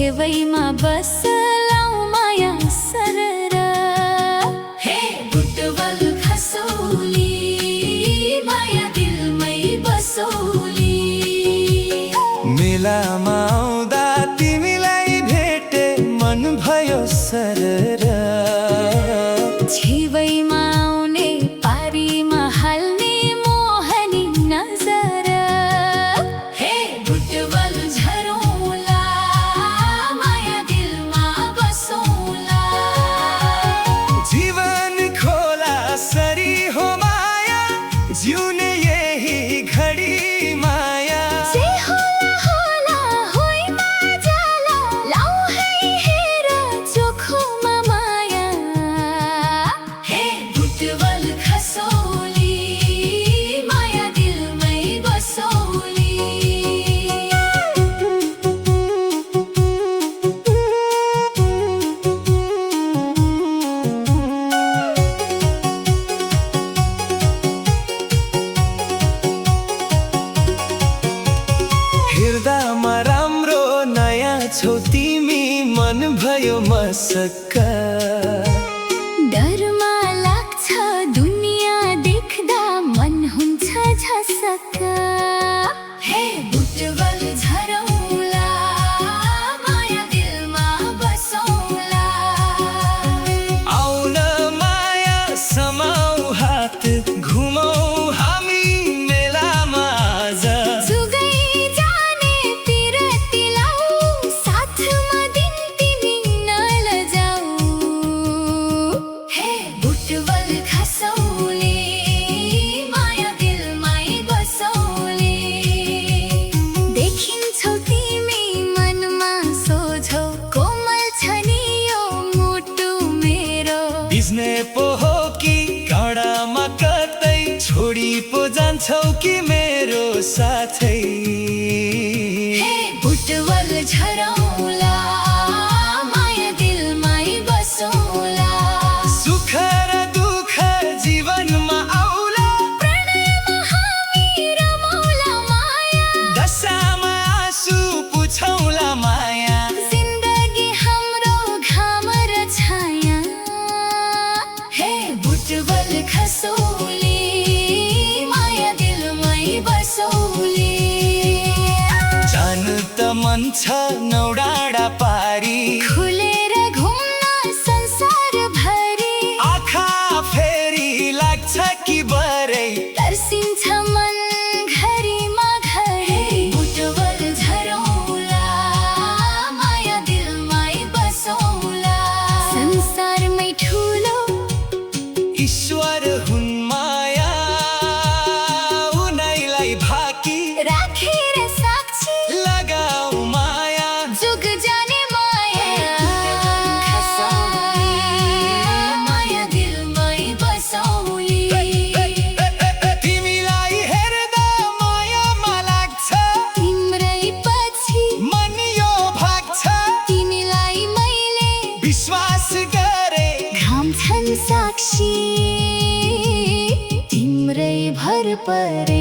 छेवैमा बसलाउ माया सरर। हे बुटवल खसौली माया दिलमै बसौली। मेलामा आउँदा तिमीलाई भेटे मन भयो सरर। छेवैमा आउने पारीमा हाल्ने मोहनी नजर। हे बुटवल झरौँला माया दिलमा बसौँला। जीवन खोला सरी हो माया जिउने यही घडी माया। जे होला होला होइमा जाला लाउ है हेर चोखोमा माया। हे बुटवल खसौली माया दिलमै बसौली। हेर्दामा राम्रो नयाँ छौ तिमी मन भयो मसक्क। डरमा लाग्छ दुनियाँ देख्दा मन हुन्छ झसक्क। हे बुटवल झरौँला माया दिलमा बसौँला। आउन माया समाऊ हात घुमौ हामी मेलामा आज। जुगै जाने पिरती लाऊ साथमा दिन तिमी नलजाऊ। हे बुटवल खसौली माया दिलमै बसौली। देखिन्छौ तिमी मनमा सोझौ कोमल छ नि यो मुटु मेरो। बिज्ने पो हो कि घडामा कतै छोडी पो जान्छौ कि मेरो साथै। हे बुटवल झरौँला माया दिलमै बसौँला। सुख र दुःख जीवनमा आउला प्रणयमा हामी रमौला माया। दशामा आँसु पुछौला माया। जिन्दगी हाम्रो घाम र छाया। हे बुटवल खसौली माया दिलमै बसौली। जान त मन छ नौ डाँडा पारी खुलेर घुम्न संसार भरि। आँखा फेरि लाग्छ कि बरै तर्सिन्छ मन घरीमा घरी। बुटवल झरौँला माया दिलमै बसौँला। संसारमै ठुलो ईश्वर हुन् माया उनैलाई भाकी राखेर साक्षी लगाऊ माया। जुग जाने माया। खसौली माया दिलमै बसौली। तिमीलाई हेर्दा मायामा लाग्छ तिम्रै पछि मन यो भाग्छ। तिमीलाई मैले विश्वास गरे घाम छन् साक्षी तिम्रै भर परे।